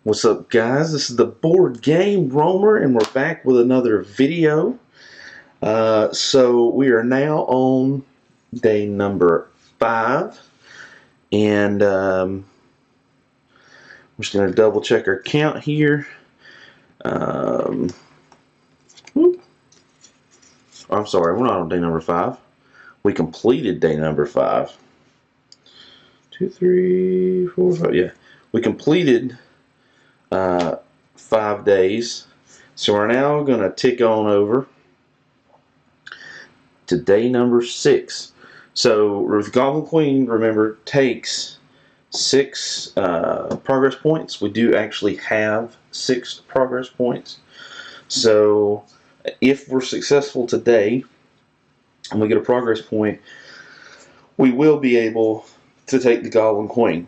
What's up, guys? This is the Boardgameroamer, and we're back with another video. So we are now on day number 5, and I'm just going to double check our count here. I'm sorry, we're not on day number 5. We completed day number 5. 2, 3, 4, 5. Yeah, we completed 5 days. So we're now going to tick on over to day number 6. So with Goblin Queen, remember, takes 6 progress points. We do actually have 6 progress points. So if we're successful today and we get a progress point, we will be able to take the Goblin Queen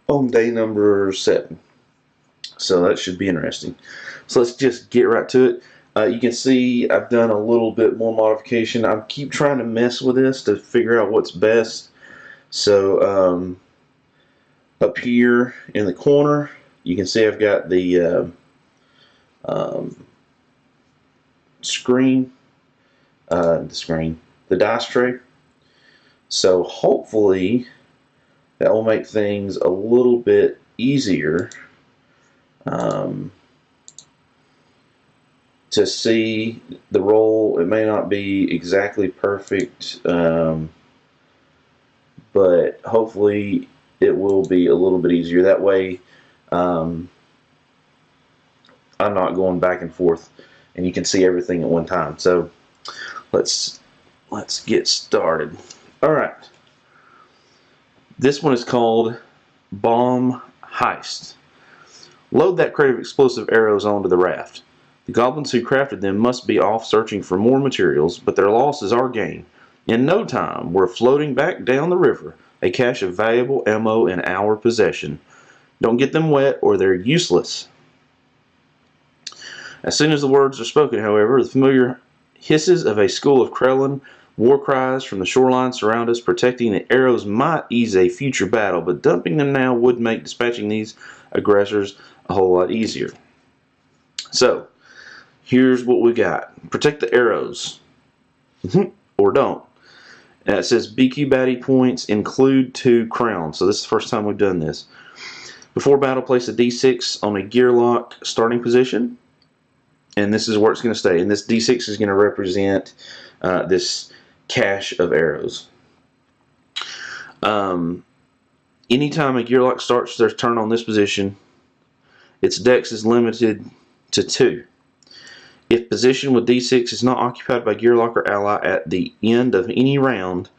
on day number 7. So that should be interesting. So let's just get right to it. You can see I've done a little bit more modification. I keep trying to mess with this to figure out what's best. So up here in the corner, you can see I've got the the dice tray. So hopefully that will make things a little bit easier to see the roll. It may not be exactly perfect, but hopefully it will be a little bit easier. That way I'm not going back and forth and you can see everything at one time. So let's get started. Alright. This one is called Bomb Heist. Load that crate of explosive arrows onto the raft. The goblins who crafted them must be off searching for more materials, but their loss is our gain. In no time, we're floating back down the river, a cache of valuable ammo in our possession. Don't get them wet or they're useless. As soon as the words are spoken, however, the familiar hisses of a school of Krellin, war cries from the shoreline surround us. Protecting the arrows might ease a future battle, but dumping them now would make dispatching these aggressors a whole lot easier. So, here's what we got. Protect the arrows. Or don't. It says BQ baddie points include 2 crowns. So this is the first time we've done this. Before battle, place a D6 on a gear lock starting position. And this is where it's going to stay. And this D6 is going to represent this cache of arrows. Anytime a gear lock starts their turn on this position, its dex is limited to 2. If position with D6 is not occupied by gear lock or ally at the end of any round,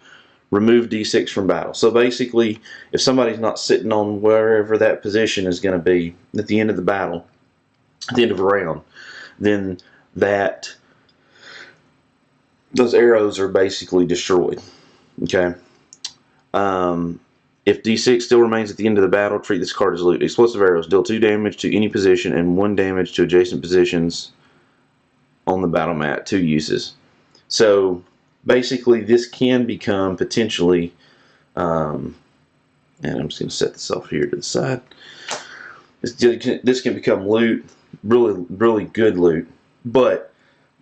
remove D6 from battle. So basically, if somebody's not sitting on wherever that position is going to be at the end of the battle, at the end of a round, then those arrows are basically destroyed. Okay. If D6 still remains at the end of the battle, treat this card as loot. Explosive arrows deal 2 damage to any position and 1 damage to adjacent positions on the battle mat. 2 uses. So basically, this can become potentially, and I'm just going to set this off here to the side. This can become loot, really good loot, but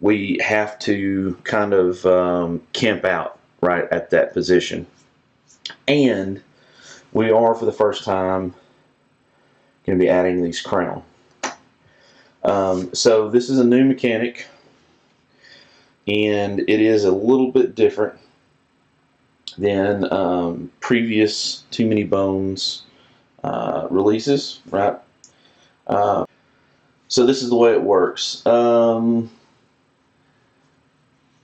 we have to kind of camp out right at that position. And we are, for the first time, going to be adding these crown. So this is a new mechanic, and it is a little bit different than previous Too Many Bones releases, right? So this is the way it works.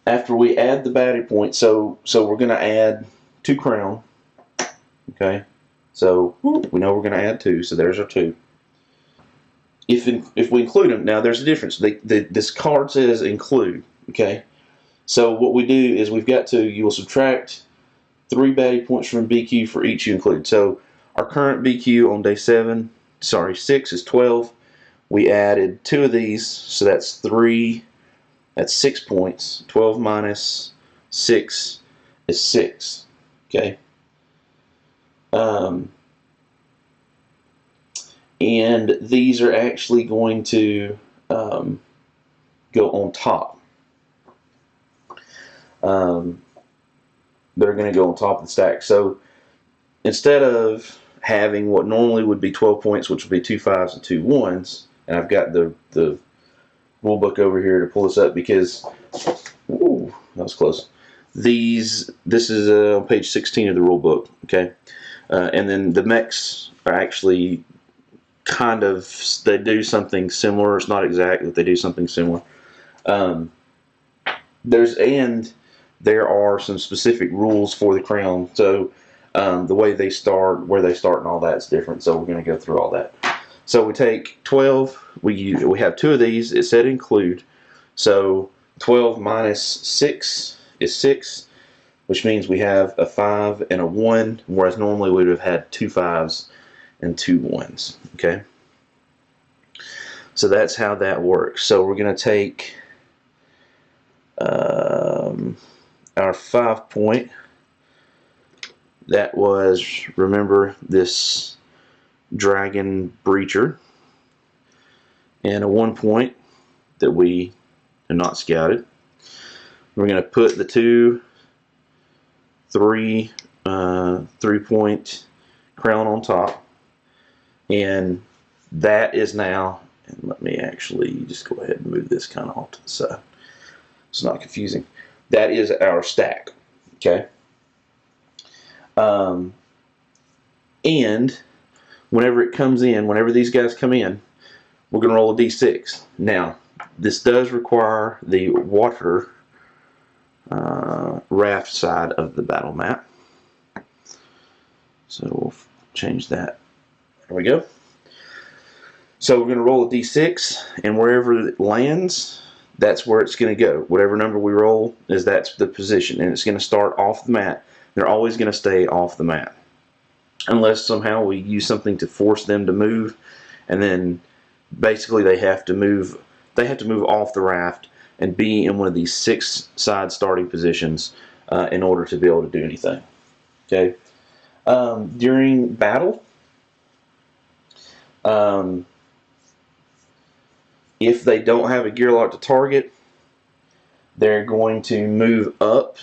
After we add the baddie point, so we're going to add 2 crown. Okay, so we know we're going to add 2, so there's our 2. If we include them, now there's a difference. This card says include. Okay, so what we do is we've got to, you will subtract 3 baddie points from BQ for each you include. So our current BQ on day 6 is 12. We added 2 of these, so that's 3. That's 6 points. 12 minus 6 is 6. Okay. and these are actually going to go on top. They're going to go on top of the stack. So instead of having what normally would be 12 points, which would be 2 5s and 2 1s, and I've got the rule book over here to pull this up because, ooh, that was close. This is on page 16 of the rule book, okay? And then the mechs are actually kind of, they do something similar. It's not exact, but they do something similar. There are some specific rules for the crown. So the way they start, where they start, and all that's different. So we're going to go through all that. So we take 12. We have 2 of these. It said include. So 12 minus 6 is 6, which means we have a 5 and a 1, whereas normally we would have had 2 5s and 2 1s. Okay. So that's how that works. So we're going to take our 5 point. That was, remember, this dragon breacher, and a 1 point that we have not scouted. We're going to put the 2 3 3-point crown on top, and that is now, and let me actually just go ahead and move this kind of off to the side. It's not confusing. That is our stack, okay? And whenever it comes in, whenever these guys come in, we're going to roll a d6. Now, this does require the water raft side of the battle map. So we'll change that. There we go. So we're going to roll a d6, and wherever it lands, that's where it's going to go. Whatever number we roll, that's the position, and it's going to start off the mat. They're always going to stay off the mat, unless somehow we use something to force them to move, and then basically they have to move off the raft and be in one of these 6 side starting positions in order to be able to do anything. Okay. During battle, if they don't have a gear lock to target, they're going to move up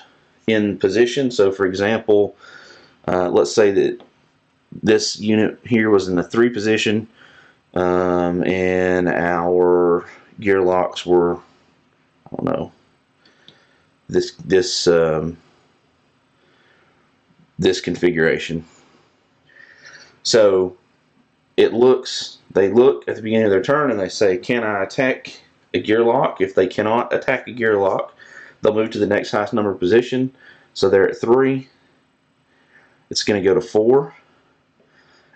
in position. So for example, let's say that this unit here was in the 3 position, and our gear locks were, I don't know, this configuration. So they look at the beginning of their turn and they say, can I attack a gear lock? If they cannot attack a gear lock, they'll move to the next highest number position. So they're at 3. It's going to go to 4.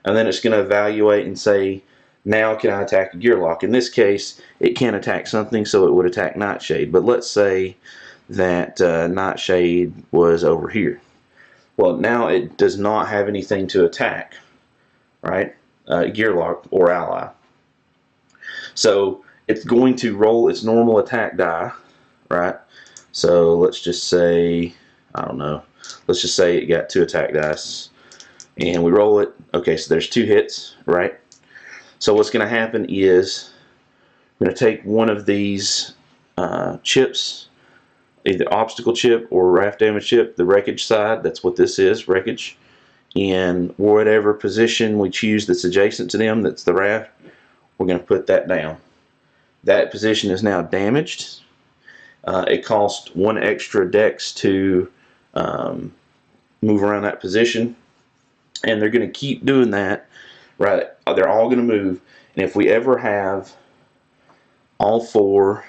And then it's going to evaluate and say, now can I attack a gear lock? In this case, it can't attack something, so it would attack Nightshade. But let's say that Nightshade was over here. Well, now it does not have anything to attack, right? Gear lock or ally. So it's going to roll its normal attack die, right? So let's just say, I don't know, let's just say it got 2 attack dice, and we roll it. Okay, so there's 2 hits, right? So what's going to happen is I'm going to take one of these chips, either obstacle chip or raft damage chip, the wreckage side. That's what this is, wreckage. And whatever position we choose that's adjacent to them, that's the raft, we're going to put that down. That position is now damaged. It costs 1 extra dex to move around that position, and they're going to keep doing that, right? They're all going to move, and if we ever have all 4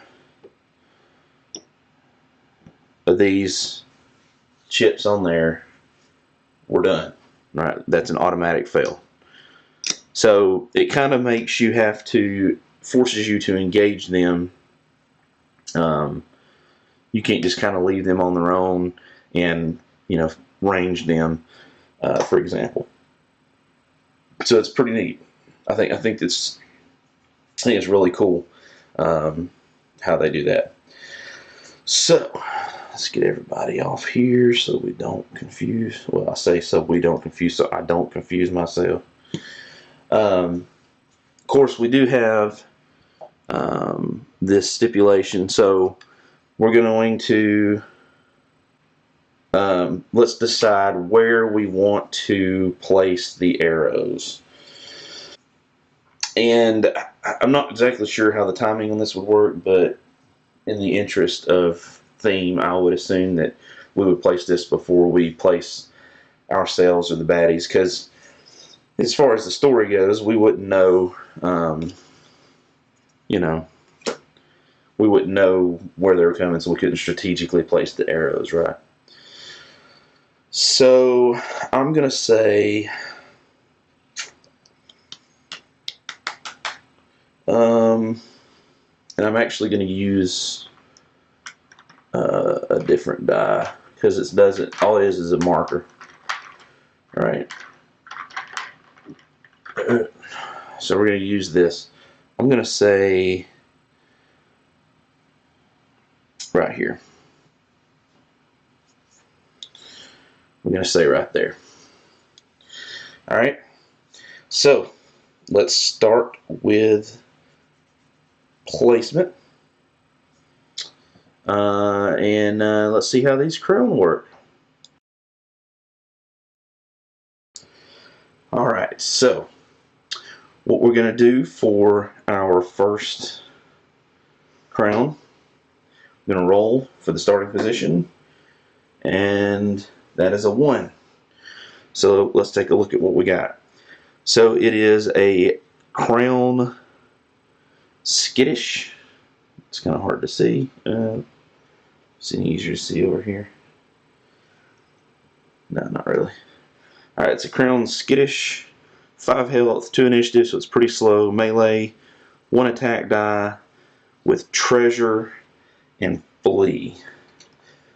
of these chips on there, we're done. Right, that's an automatic fail. So it kind of makes you have to, forces you to engage them. You can't just kind of leave them on their own and, you know, range them, for example. So it's pretty neat. I think it's really cool how they do that. So let's get everybody off here so we don't confuse. Well, I say so we don't confuse, so I don't confuse myself. course, we do have this stipulation, so we're going to let's decide where we want to place the arrows. And I'm not exactly sure how the timing on this would work, but in the interest of theme, I would assume that we would place this before we place ourselves or the baddies, because as far as the story goes, we wouldn't know, we wouldn't know where they were coming, so we couldn't strategically place the arrows, right? So I'm going to say and I'm actually going to use a different die, because it doesn't, all it is a marker, right? So we're going to use this. I'm going to say right here. I'm going to say right there. All right. So let's start with placement. And let's see how these crown work. All right. So what we're going to do for our first crown, I'm going to roll for the starting position, and that is a 1. So let's take a look at what we got. So it is a crown skittish. It's kind of hard to see. It's any easier to see over here? No, not really. All right, it's a crown skittish, 5 health, 2 initiative, so it's pretty slow. Melee, 1 attack die with treasure and flee.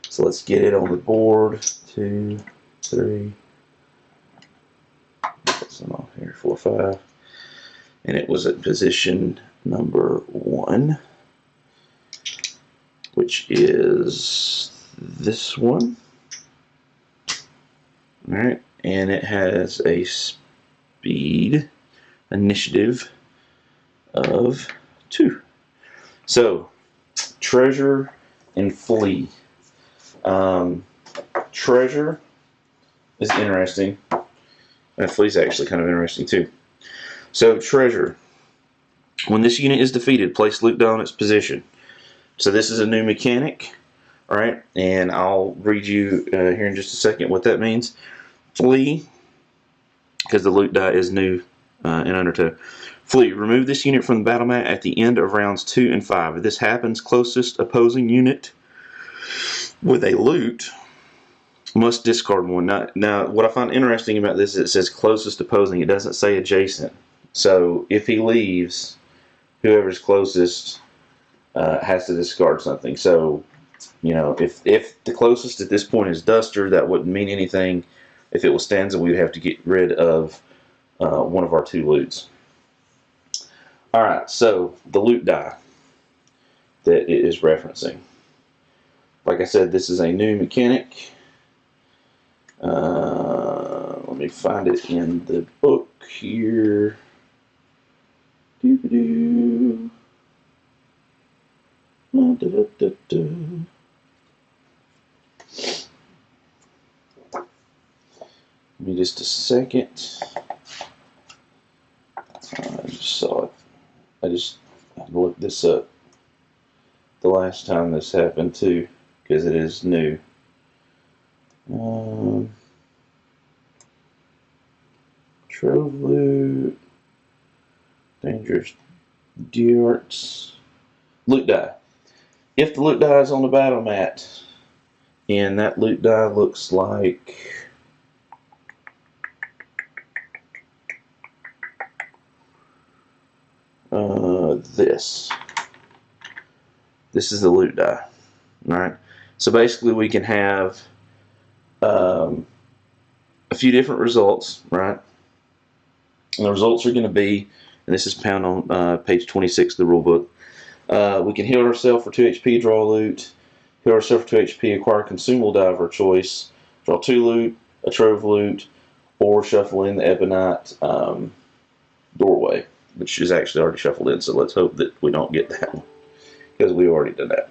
So let's get it on the board. 2, 3. Put some off here. 4, 5. And it was at position number 1, which is this one. All right, and it has a speed initiative of 2. So treasure and flee. Treasure is interesting, and flee is actually kind of interesting too. So treasure. When this unit is defeated, place loot die on its position. So this is a new mechanic, all right? And I'll read you here in just a second what that means. Flee, because the loot die is new in Undertow. Flee. Remove this unit from the battle mat at the end of rounds 2 and 5. If this happens, closest opposing unit with a loot must discard 1. Now, what I find interesting about this is it says closest opposing. It doesn't say adjacent. So if he leaves, whoever's closest has to discard something. So, if the closest at this point is Duster, that wouldn't mean anything. If it was Stanza, we would have to get rid of one of our 2 loots. Alright, so the loot die that it is referencing. Like I said, this is a new mechanic. Let me find it in the book here. Doo-doo. Give me just a second. I just saw it. I just looked this up the last time this happened too, because it is new. Trove loot, dangerous darts, loot die. If the loot die is on the battle mat, and that loot die looks like this. This is the loot die. Alright, so basically we can have a few different results, right? And the results are going to be, and this is found on page 26 of the rule book. We can heal ourselves for 2 HP, draw loot, heal ourselves for 2 HP, acquire consumable die of our choice, draw 2 loot, a trove loot, or shuffle in the ebonite doorway, which is actually already shuffled in. So let's hope that we don't get that one, because we already did that.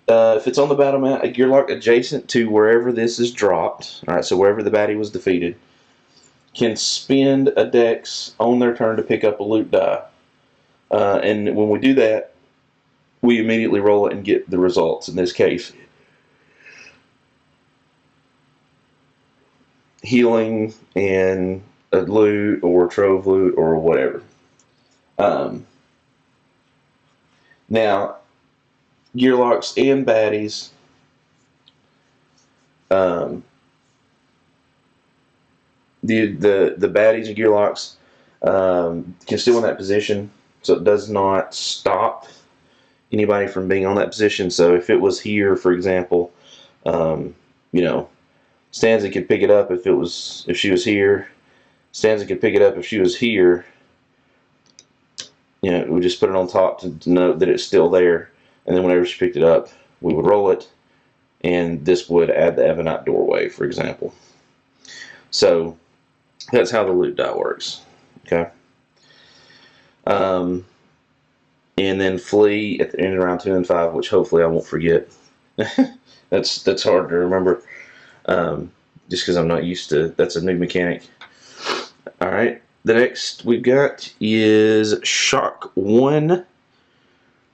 If it's on the battle mat, a Gearlock adjacent to wherever this is dropped, all right, so wherever the baddie was defeated, can spend a dex on their turn to pick up a loot die. And when we do that, we immediately roll it and get the results. In this case, healing and a loot or trove loot or whatever. Now, Gearlocks and baddies, the baddies and Gearlocks can still in that position, so it does not stop anybody from being on that position. So if it was here, for example, Stanza could pick it up if she was here. Stanza could pick it up if she was here. We just put it on top to note that it's still there. And then whenever she picked it up, we would roll it, and this would add the Ebonite doorway, for example. So that's how the loot die works. Okay. And then flee at the end of round 2 and 5, which hopefully I won't forget. That's hard to remember, just because I'm not used to. That's a new mechanic. All right. The next we've got is Shock 1.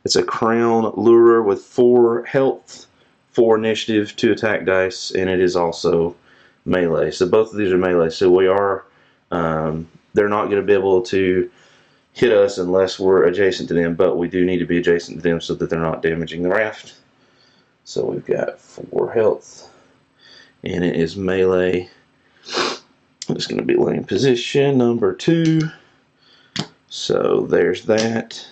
It's a crown lurer with 4 health, 4 initiative, 2 attack dice, and it is also melee. So both of these are melee. So we are, they're not going to be able to hit us unless we're adjacent to them, but we do need to be adjacent to them so that they're not damaging the raft. So we've got 4 health, and it is melee. It's going to be laying position number 2. So there's that.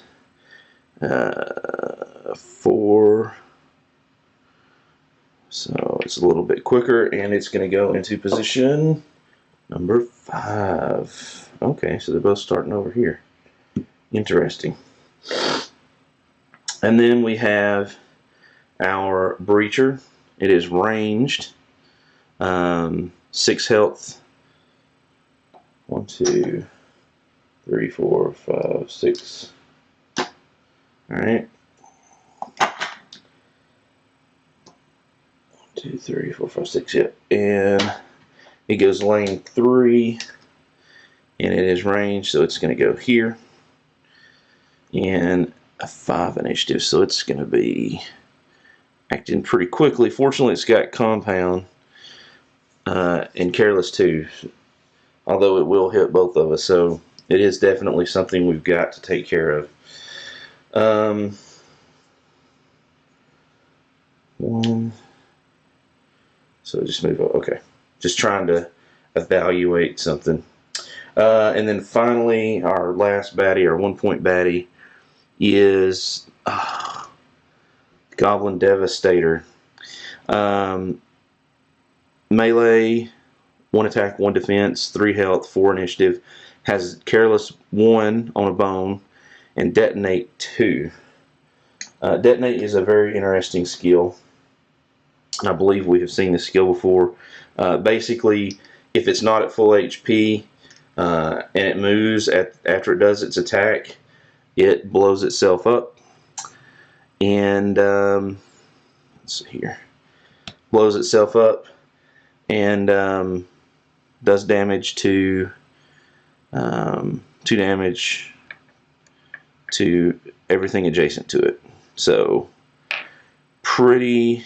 4. So it's a little bit quicker, and it's going to go into position number 5. Okay, so they're both starting over here. Interesting. And then we have our Breacher. It is ranged. 6 health. 1, 2, 3, 4, 5, 6. Alright. 1, 2, 3, 4, 5, 6, yep. And it goes lane 3, and it is ranged, so it's going to go here. And a 5 initiative, so it's going to be acting pretty quickly. Fortunately, it's got compound and careless too, although it will hit both of us, so it is definitely something we've got to take care of. 1. So just move over. Okay, just trying to evaluate something. And then finally, our last baddie, our 1-point baddie, is Goblin Devastator. Melee, 1 attack, 1 defense, 3 health, 4 initiative. Has Careless 1 on a bone, and Detonate 2. Detonate is a very interesting skill. I believe we have seen this skill before. Basically, if it's not at full HP and it moves after it does its attack, it blows itself up. And let's see here, blows itself up and does damage to 2 damage to everything adjacent to it. So pretty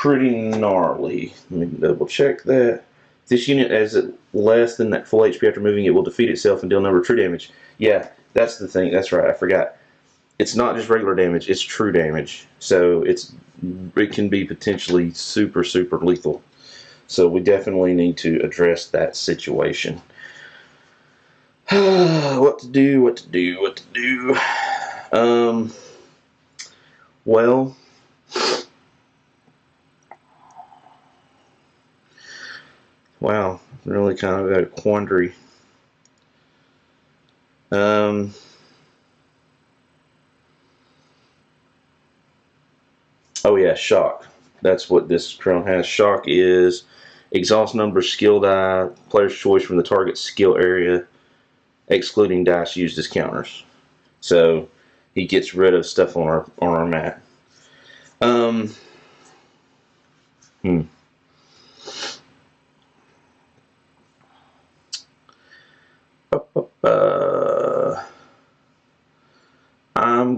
gnarly. Let me double check that. This unit has it less than that full HP after moving, it will defeat itself and deal number true damage. Yeah, that's the thing. That's right. I forgot. It's not just regular damage. It's true damage. So it can be potentially super lethal. So we definitely need to address that situation. What to do? Well, wow, really kind of at a quandary. Oh yeah, shock. That's what this crown has. Shock is Exhaust number, skill die, player's choice from the target skill area, excluding dice used as counters. So he gets rid of stuff on our mat. I'm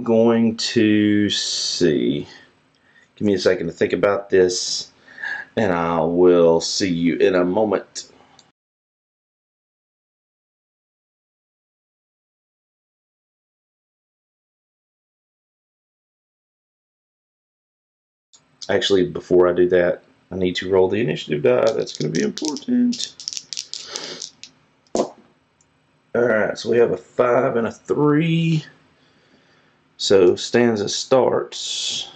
going to see. Give me a second to think about this, and I will see you in a moment. Actually, before I do that, I need to roll the initiative die. That's going to be important. Alright, so we have a 5 and a 3. So Stanza starts,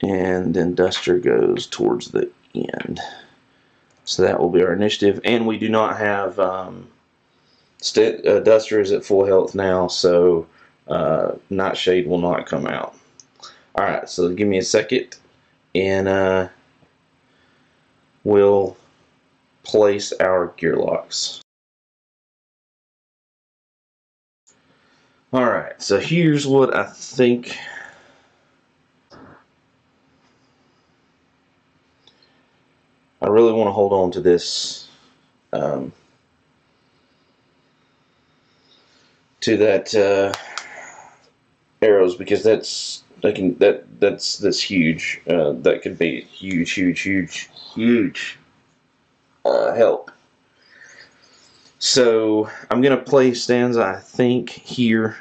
and then Duster goes towards the end. So that will be our initiative. And we do not have Duster is at full health now, so Nightshade will not come out. Alright, so give me a second, and we'll place our gearlocks. Alright, so here's what I think. I really want to hold on to this, to that arrows, because that's huge. That could be huge help. So I'm gonna play Stanza, I think, here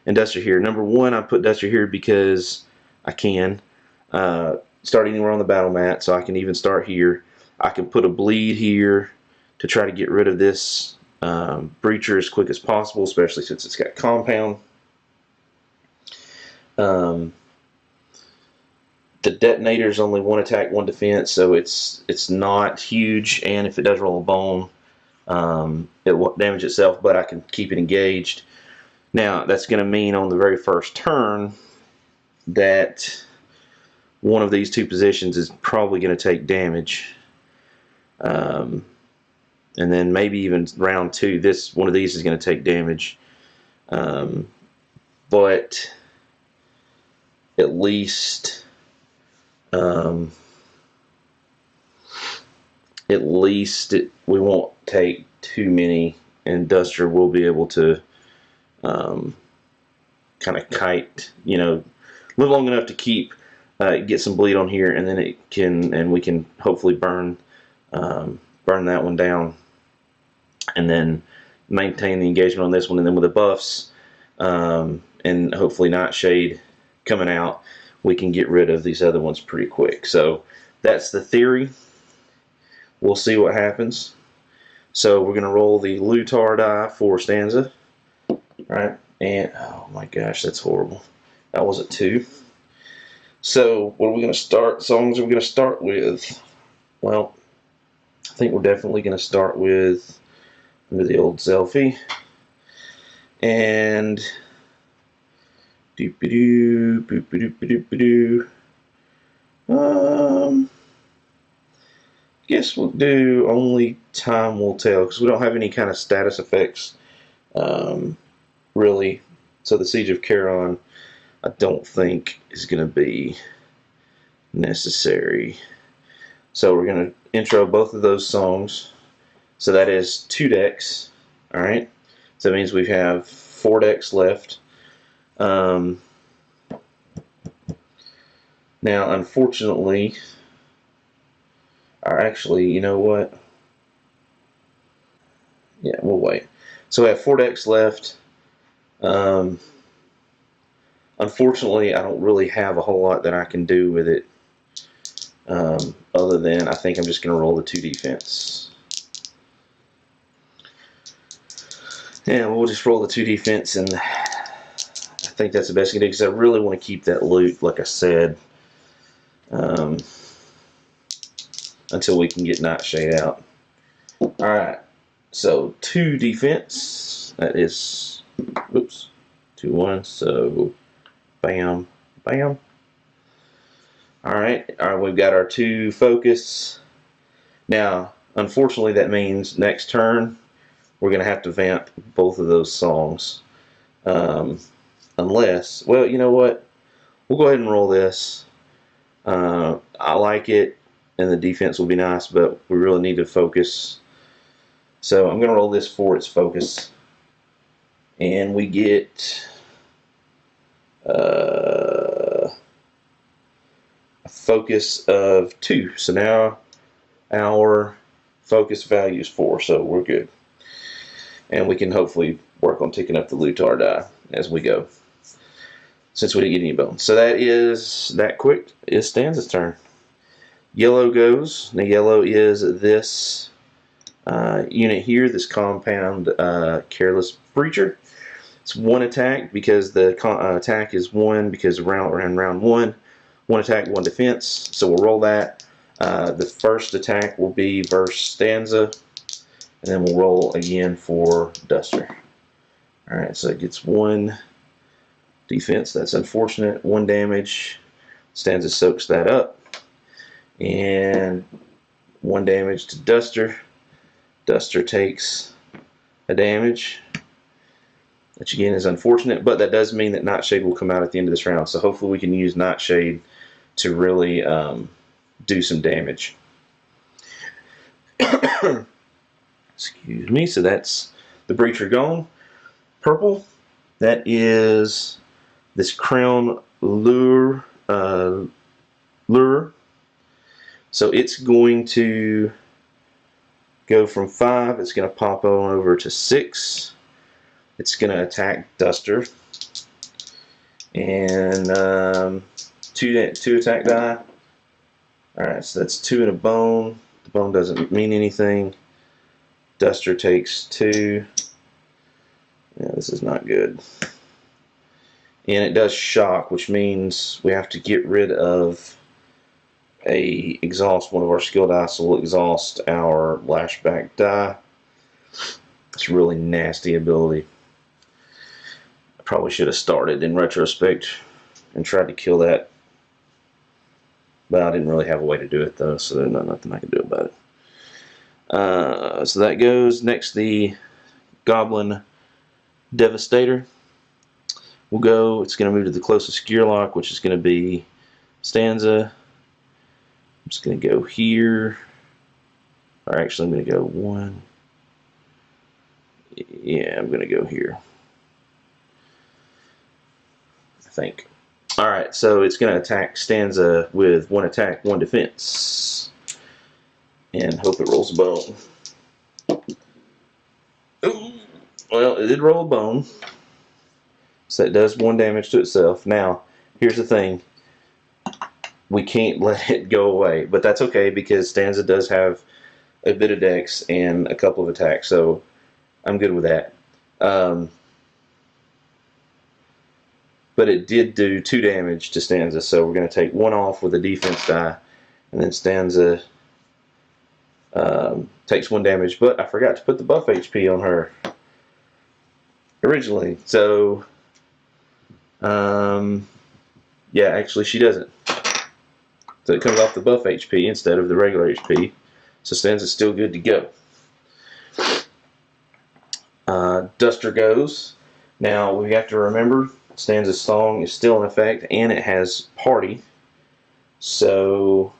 and Duster here. Number one, I put Duster here because I can start anywhere on the battle mat, so I can even start here. I can put a bleed here to try to get rid of this breacher as quick as possible, especially since it's got compound. The detonator is only 1 attack, 1 defense, so it's not huge, and if it does roll a bone, it won't damage itself, but I can keep it engaged. Now, that's going to mean on the very first turn that one of these two positions is probably going to take damage. And then maybe even round 2, one of these is going to take damage. But at least we won't take too many, and Duster will be able to kind of kite, live long enough to get some bleed on here, and then we can hopefully burn that one down, and then maintain the engagement on this one, and then with the buffs and hopefully Nightshade coming out, we can get rid of these other ones pretty quick. So that's the theory. We'll see what happens. So we're going to roll the Lutar die for Stanza. All right, and oh my gosh, that's horrible. That was a 2. So what are we going to start? Songs are we going to start with? Well, I think we're definitely going to start with Under the Old Selfie. And doop-a-doo, boop-a-doop-a-doop-a-doo. Guess we'll do Only Time Will Tell, because we don't have any kind of status effects, really. So the Siege of Charon, I don't think is going to be necessary. So we're going to intro both of those songs. So that is 2 decks. All right. So that means we have 4 decks left. Now, unfortunately, or actually, you know what? Yeah, we'll wait. So we have 4 decks left. Unfortunately, I don't really have a whole lot that I can do with it, other than I think I'm just going to roll the 2 defense. Yeah, we'll just roll the 2 defense, and I think that's the best I can do, because I really want to keep that loot, like I said, until we can get Nightshade out. Alright, so 2 defense, that is, oops, 2, 1, so bam, bam. Alright, we've got our 2 focus, Now, unfortunately, that means next turn we're going to have to vamp both of those songs. Unless, well, you know what? We'll go ahead and roll this. I like it, and the defense will be nice, but we really need to focus. So I'm going to roll this for its focus. And we get a focus of 2. So now our focus value is 4, so we're good. And we can hopefully work on ticking up the Lutar die as we go, since we didn't get any bones. So that is that quick. Is Stanza's turn. Yellow goes. Now yellow is this unit here, this compound careless breacher. It's 1 attack because the attack is 1 because round 1. 1 attack, 1 defense. So we'll roll that. The first attack will be versus Stanza, and then we'll roll again for Duster. Alright, so it gets 1 defense. That's unfortunate. 1 damage. Stanza soaks that up. And 1 damage to Duster. Duster takes a damage, which again is unfortunate, but that does mean that Nightshade will come out at the end of this round. So hopefully we can use Nightshade to really do some damage. Excuse me. So that's the Breacher gone. Purple, that is this Crown Lure. So it's going to go from 5. It's going to pop on over to 6. It's going to attack Duster. And 2 attack die. Alright, so that's 2 and a bone. The bone doesn't mean anything. Duster takes 2. Yeah, this is not good. And it does shock, which means we have to get rid of exhaust one of our skill dice, so we'll exhaust our lashback die. It's a really nasty ability. I probably should have started in retrospect and tried to kill that, but I didn't really have a way to do it though, so there's nothing I can do about it. So that goes. Next, the Goblin Devastator will go. It's going to move to the closest gear lock, which is going to be Stanza. I'm just going to go here. Or actually, I'm going to go 1. Yeah, I'm going to go here, I think. Alright, so it's going to attack Stanza with 1 attack, 1 defense. And hope it rolls a bone. Ooh. Well, it did roll a bone. So it does 1 damage to itself. Now, here's the thing. We can't let it go away. But that's okay because Stanza does have a bit of dex and a couple of attacks. So I'm good with that. But it did do 2 damage to Stanza. So we're going to take 1 off with a defense die. And then Stanza takes 1 damage. But I forgot to put the buff HP on her originally. So yeah, actually she doesn't. So it comes off the buff HP instead of the regular HP. So Stanza's still good to go. Duster goes. Now we have to remember Stanza's song is still in effect and it has party. So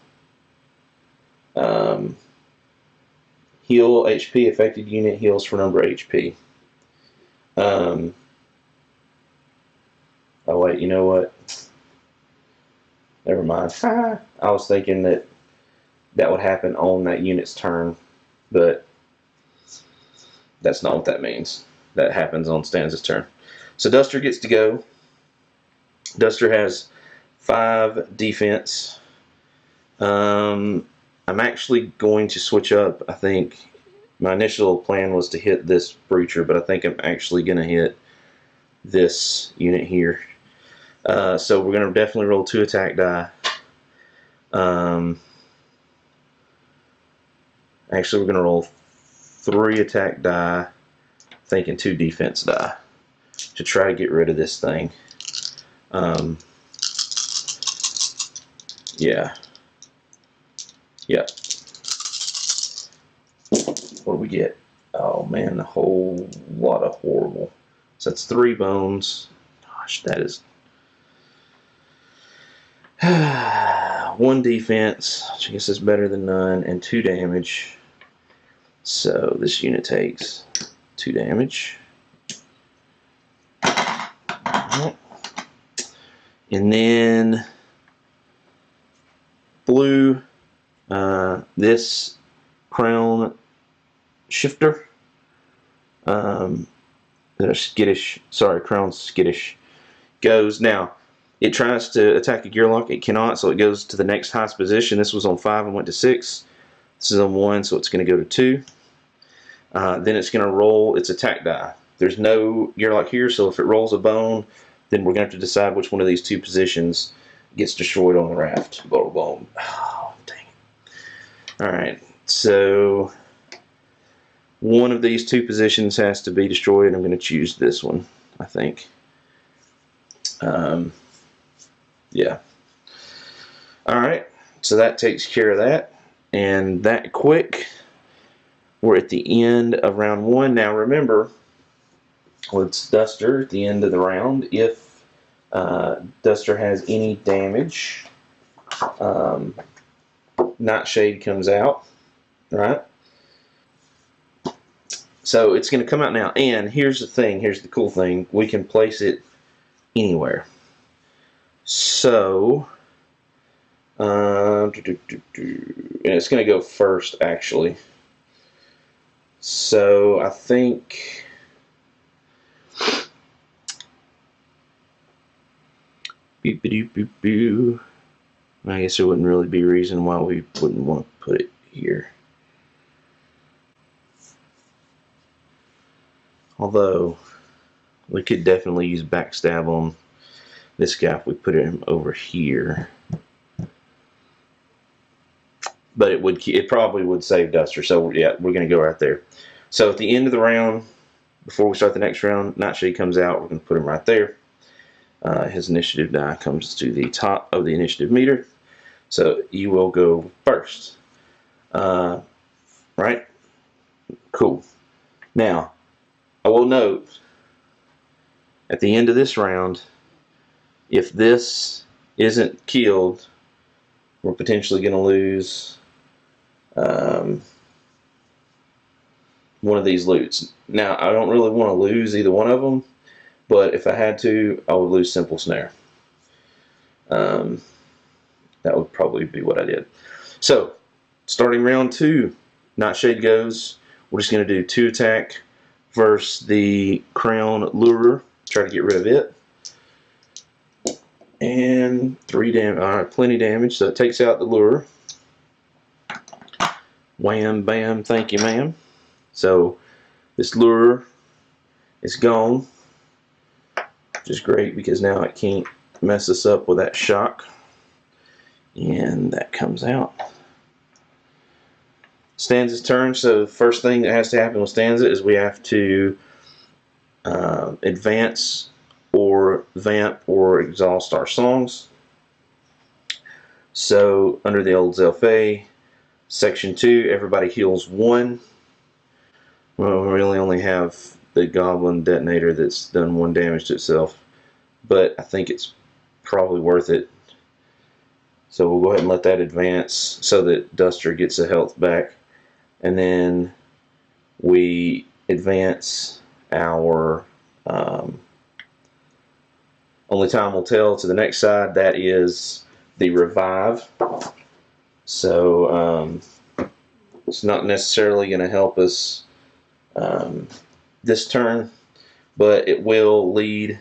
heal HP, affected unit heals for number HP. Oh wait, you know what? Never mind. I was thinking that would happen on that unit's turn, but that's not what that means. That happens on Stanza's turn. So Duster gets to go. Duster has 5 defense. I'm actually going to switch up. I think my initial plan was to hit this Breacher, but I think I'm actually going to hit this unit here. So we're going to definitely roll 2 attack die. Actually, we're going to roll 3 attack die, thinking 2 defense die to try to get rid of this thing. Yeah. Yep. What do we get? Oh man, a whole lot of horrible. So that's 3 bones. Gosh, that is 1 defense, which I guess is better than none, and 2 damage. So this unit takes 2 damage. Right. And then blue, this crown shifter, skittish, sorry, crown skittish, goes now. It tries to attack a gearlock. It cannot, so it goes to the next highest position. This was on 5 and went to 6. This is on 1, so it's going to go to 2. Then it's going to roll its attack die. There's no gearlock here, so if it rolls a bone, then we're going to have to decide which one of these 2 positions gets destroyed on the raft. Bone. Oh, dang it. Alright, so one of these 2 positions has to be destroyed. I'm going to choose this one, I think. Yeah. Alright, so that takes care of that. And that quick, we're at the end of round 1. Now remember, it's Duster at the end of the round. If Duster has any damage, Nightshade comes out, right? So it's going to come out now. And here's the thing, here's the cool thing. We can place it anywhere. So, and it's going to go first, actually. So I think I guess there wouldn't really be a reason why we wouldn't want to put it here. Although we could definitely use backstab on this guy if we put him over here. But it probably would save Duster. So yeah, we're going to go right there. So at the end of the round, before we start the next round, Nightshade comes out. We're going to put him right there. His initiative die comes to the top of the initiative meter. So you will go first. Right? Cool. Now, I will note, at the end of this round, if this isn't killed, we're potentially going to lose one of these loots. Now, I don't really want to lose either one of them, but if I had to, I would lose Simple Snare. That would probably be what I did. So, starting round 2, Nightshade goes. We're just going to do 2 attack versus the Crown Lure. Try to get rid of it. And 3 damage. Alright, plenty damage. So it takes out the lure. Wham, bam, thank you, ma'am. So this lure is gone. Which is great because now it can't mess us up with that shock. And that comes out. Stanza's turn. So the first thing that has to happen with Stanza is we have to advance or vamp or exhaust our songs. So under the old Zelfay, section 2, everybody heals 1. Well, we really only have the Goblin Detonator that's done 1 damage to itself, but I think it's probably worth it. So we'll go ahead and let that advance so that Duster gets the health back, and then we advance our only time will tell to the next side. That is the revive. So it's not necessarily going to help us this turn, but it will lead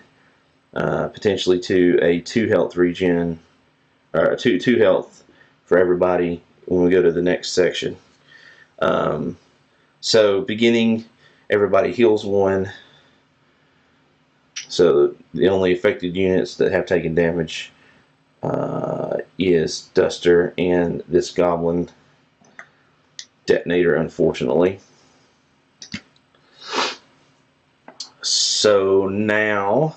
potentially to a 2 health regen, or 2 health for everybody when we go to the next section. So beginning, everybody heals 1. So the only affected units that have taken damage is Duster and this Goblin Detonator, unfortunately. So now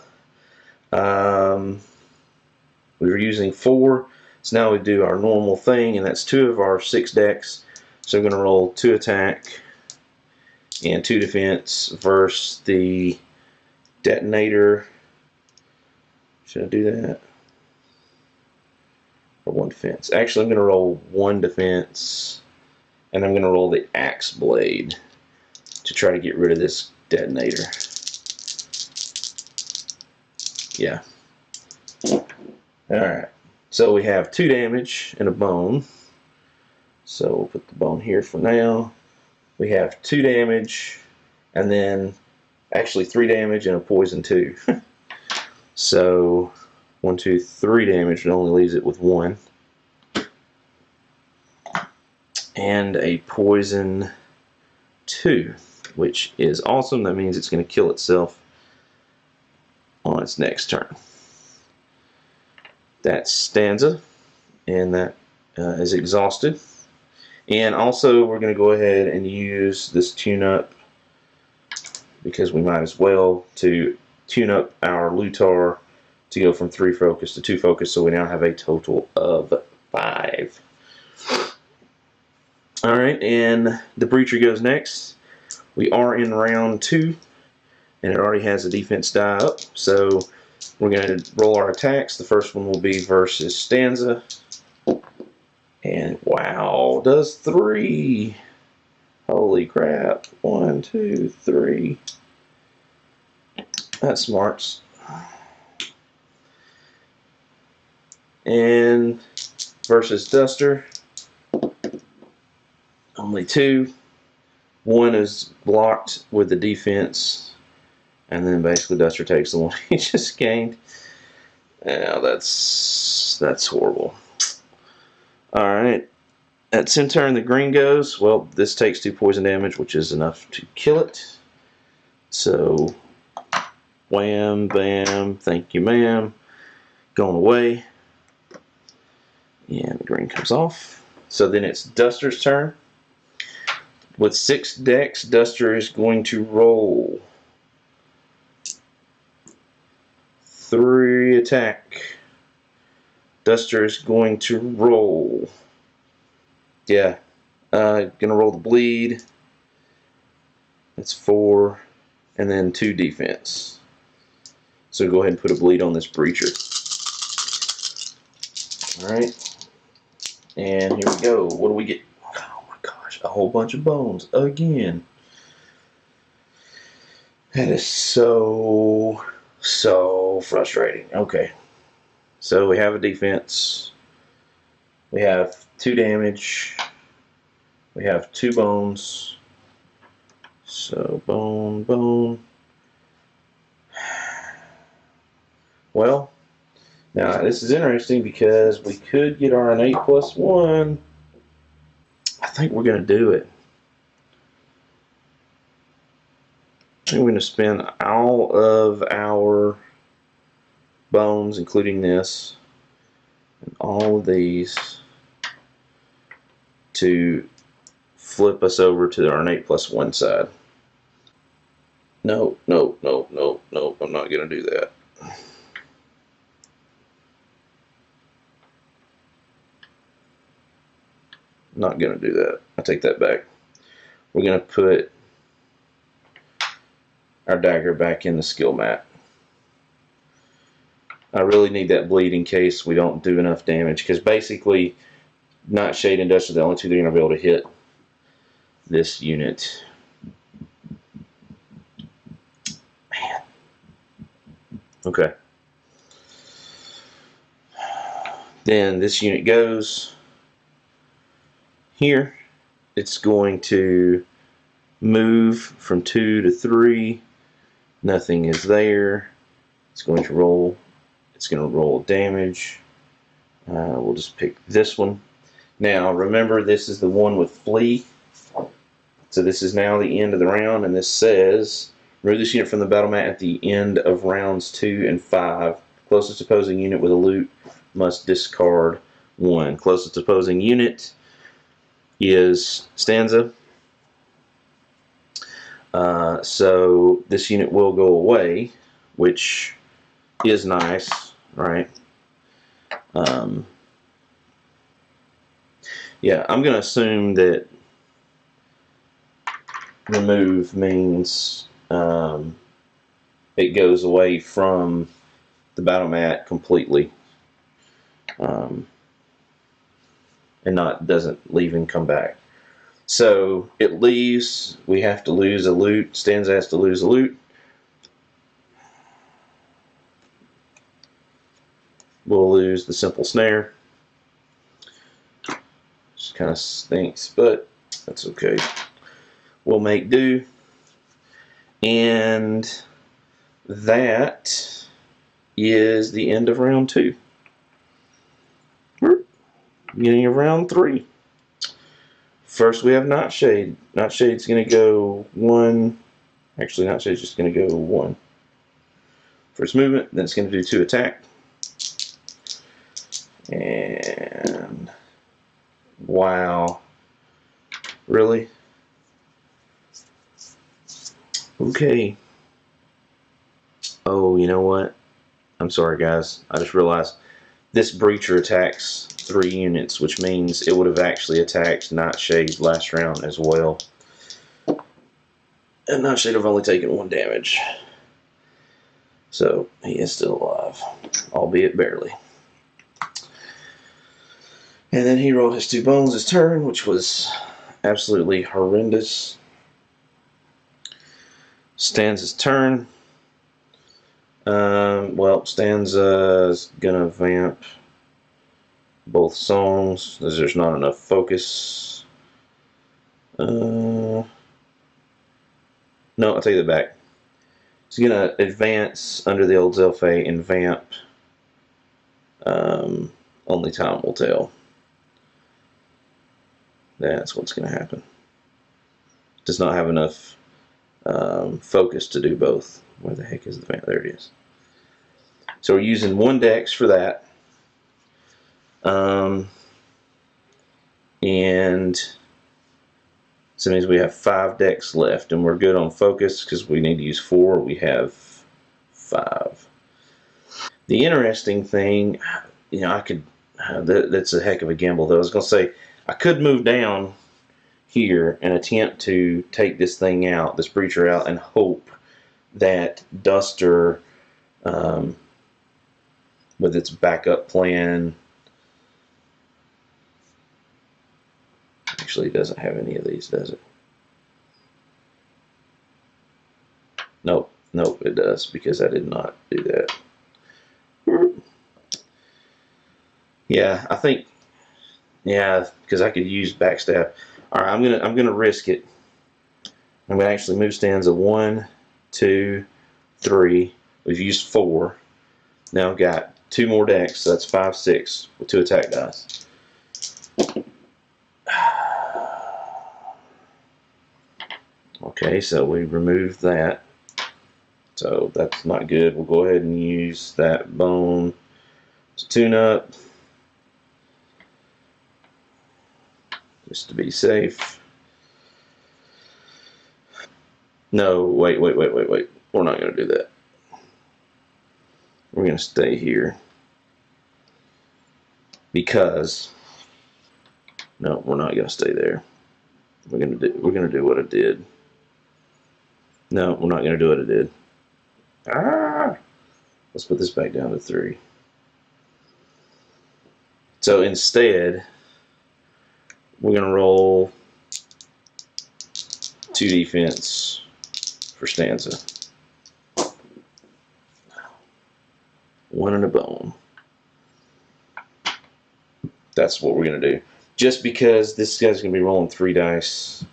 we were using 4, so now we do our normal thing, and that's 2 of our 6 decks. So we're going to roll 2 attack and 2 defense versus the detonator. Should I do that? Or 1 defense? Actually, I'm going to roll 1 defense, and I'm going to roll the axe blade to try to get rid of this detonator. Yeah. Alright. So we have 2 damage and a bone. So we'll put the bone here for now. We have 2 damage, and then actually 3 damage and a poison 2. So 1, 2, 3 damage, it only leaves it with 1. And a poison 2, which is awesome. That means it's going to kill itself on its next turn. That's Stanza, and that is exhausted. And also, we're going to go ahead and use this tune-up, because we might as well, to tune up our Lutar to go from 3 focus to 2 focus, so we now have a total of 5. Alright, and the Breacher goes next. We are in round 2, and it already has a defense die up, so we're going to roll our attacks. The first one will be versus Stanza. And wow, does 3. Holy crap. 1, 2, 3. That smarts. And versus Duster. Only 2. 1 is blocked with the defense. And then basically Duster takes the one he just gained. Now that's horrible. Alright. At sim turn, the green goes. Well, this takes 2 poison damage, which is enough to kill it. So, wham, bam, thank you, ma'am. Going away. And the green comes off. So then it's Duster's turn. With 6 decks, Duster is going to roll 3 attack. Duster is going to roll. Yeah. Gonna roll the bleed. That's 4. And then 2 defense. So go ahead and put a bleed on this Breacher. Alright. And here we go. What do we get? Oh my gosh. A whole bunch of bones. Again. That is so frustrating. Okay. So we have a defense. We have 2 damage. We have 2 bones. So bone, bone. Well, now this is interesting because we could get our innate +1. I think we're going to do it. I think we're going to spend all of our bones, including this, and all of these, to flip us over to our innate +1 side. No, no, no, no, no, I'm not going to do that. Not going to do that. I take that back. We're going to put our dagger back in the skill mat. I really need that bleed in case we don't do enough damage, because basically Nightshade and Duster are the only 2 that are going to be able to hit this unit. Man. Okay. Then this unit goes here. It's going to move from 2 to 3. Nothing is there. It's going to roll. It's going to roll damage. We'll just pick this one. Now, remember, this is the one with Flee. So this is now the end of the round, and this says, remove this unit from the battle mat at the end of rounds 2 and 5. Closest opposing unit with a loot must discard 1. Closest opposing unit is Stanza. So this unit will go away, which is nice, right? Yeah, I'm going to assume that remove means it goes away from the battle mat completely, and doesn't leave and come back. So it leaves. We have to lose a loot. Stanza has to lose a loot. We'll lose the simple snare. Just kind of stinks, but that's okay. We'll make do. And that is the end of round 2. Beginning of round 3. First we have Nightshade. Nightshade's going to go 1. Actually, Nightshade's just going to go 1. First movement, then it's going to do 2 attack. And wow. Really? Okay. Oh, you know what? I'm sorry, guys. I just realized this Breacher attacks 3 units, which means it would have actually attacked Nightshade last round as well. And Nightshade have only taken 1 damage. So he is still alive, albeit barely. And then he rolled his 2 bones his turn, which was absolutely horrendous. Stanza's turn. Well, Stanza's gonna vamp both songs, as there's not enough focus. No, I'll take that back. He's gonna advance under the old Zelfay and vamp. Only time will tell. That's what's gonna happen. Does not have enough focus to do both. Where the heck is the vamp? There it is. So we're using 1 dex for that. And so that means we have 5 decks left, and we're good on focus because we need to use 4. We have 5. The interesting thing, you know, I could, that's a heck of a gamble though. I was going to say, I could move down here and attempt to take this thing out, this Breacher out, and hope that Duster, with its backup plan, actually doesn't have any of these, does it? Nope, nope, it does, because I did not do that. Yeah, I think, yeah, because I could use backstab. All right, I'm gonna risk it. I'm gonna actually move Stanza 1, 2, 3. We've used 4. Now I've got 2 more decks, so that's 5, 6 with 2 attack dice. Okay, so we removed that. So that's not good. We'll go ahead and use that bone to tune up, just to be safe. No, wait. We're not going to do that. We're going to stay here because no, we're not going to stay there. We're going to do what I did. No, we're not going to do what I did. Let's put this back down to 3. So instead, we're going to roll 2 defense for Stanza. 1 and a bone. That's what we're going to do. Just because this guy's going to be rolling 3 dice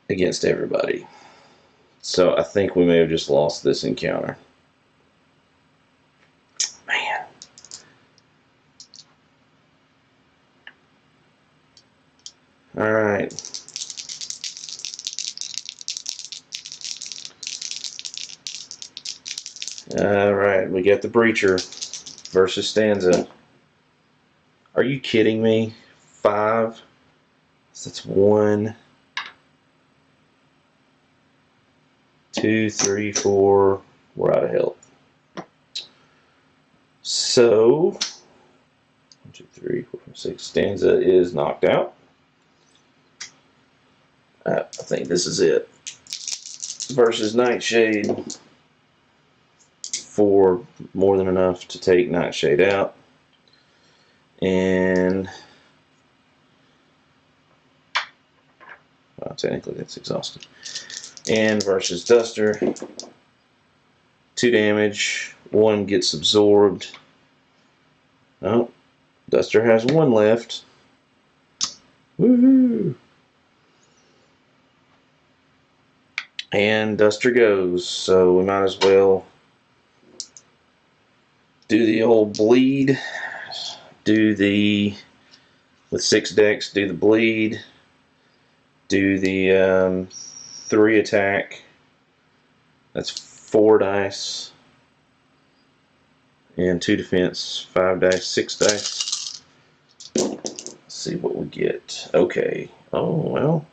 against everybody. So I think we may have just lost this encounter. Man. Alright. Alright, we got the Breacher versus Stanza. Are you kidding me? 5. So that's 1, 2, 3, 4. We're out of health. So 1, 2, 3, 4, 5, 6. Stanza is knocked out. I think this is it. Versus Nightshade for more than enough to take Nightshade out. And well, technically that's exhausted. And versus Duster, 2 damage, 1 gets absorbed. Oh, Duster has 1 left. Woohoo! And Duster goes, so we might as well do the old bleed. Do the, with 6 decks, do the bleed. Do the 3 attack. That's 4 dice. And 2 defense, 5 dice, 6 dice. Let's see what we get. Okay. Oh, well.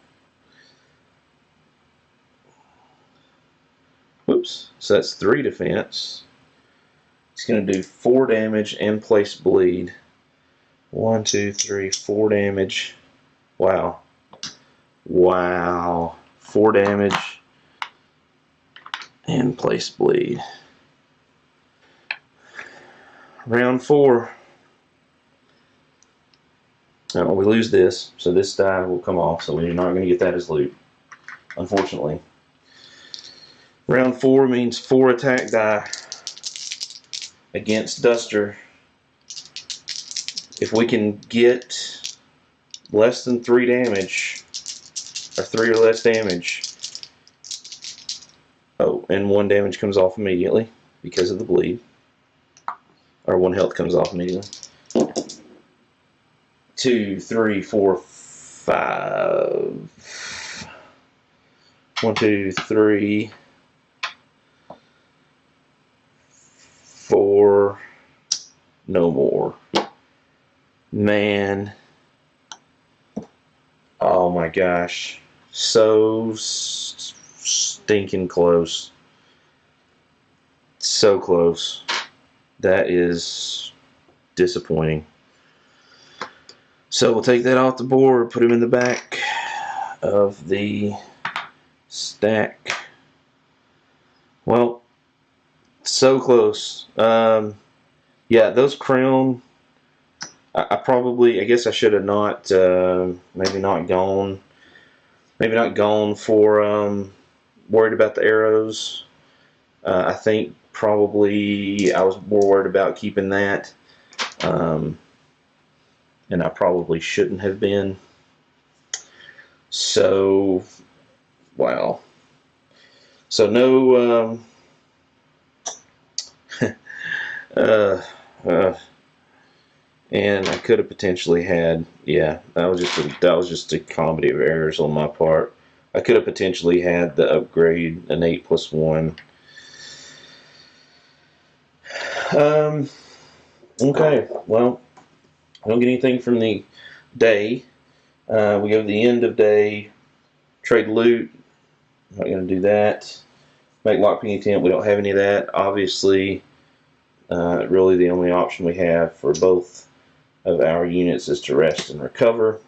Whoops. So that's 3 defense. He's going to do 4 damage and place bleed. 1, 2, 3, 4 damage. Wow. Wow. 4 damage and place bleed. Round 4. Now we lose this, so this die will come off, so we're not going to get that as loot, unfortunately. Round 4 means 4 attack die against Duster. If we can get less than 3 damage, or 3 or less damage, oh, and 1 damage comes off immediately because of the bleed, or 1 health comes off immediately. 2, 3, 4, 5. 1, 2, 3, 4. No more. Man. Oh my gosh. So stinking close. So close. That is disappointing. So we'll take that off the board, put him in the back of the stack. Well, so close. Yeah, those crown, I guess I should have not, maybe not gone for, worried about the arrows. I think probably I was more worried about keeping that. And I probably shouldn't have been. So, wow. So no, and I could have potentially had, yeah, that was just a comedy of errors on my part. I could have potentially had the upgrade, an 8+1. Okay, well, I don't get anything from the day. We go to the end of day, trade loot. I'm not going to do that. Make lockpicking attempt. We don't have any of that. Obviously, really the only option we have for both of our units is to rest and recover.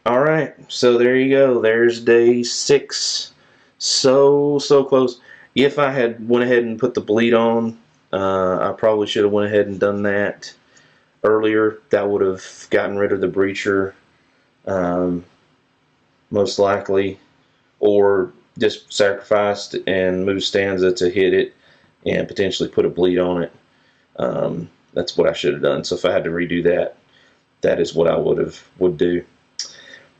Alright, so there you go. There's day 6. So close. If I had went ahead and put the bleed on, I probably should have went ahead and done that earlier. That would have gotten rid of the breacher, most likely, or just sacrificed and moved Stanza to hit it and potentially put a bleed on it. That's what I should have done. So if I had to redo that, that is what I would do.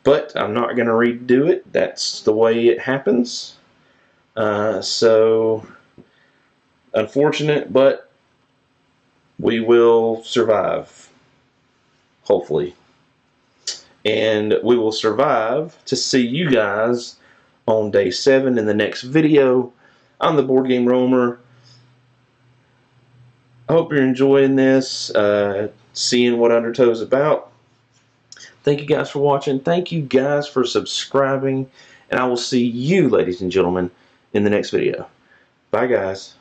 But I'm not going to redo it. That's the way it happens. So unfortunate, but we will survive, hopefully. And we will survive to see you guys on day 7 in the next video. I'm the Boardgameroamer. I hope you're enjoying this, seeing what Undertow is about. Thank you guys for watching. Thank you guys for subscribing. And I will see you, ladies and gentlemen, in the next video. Bye, guys.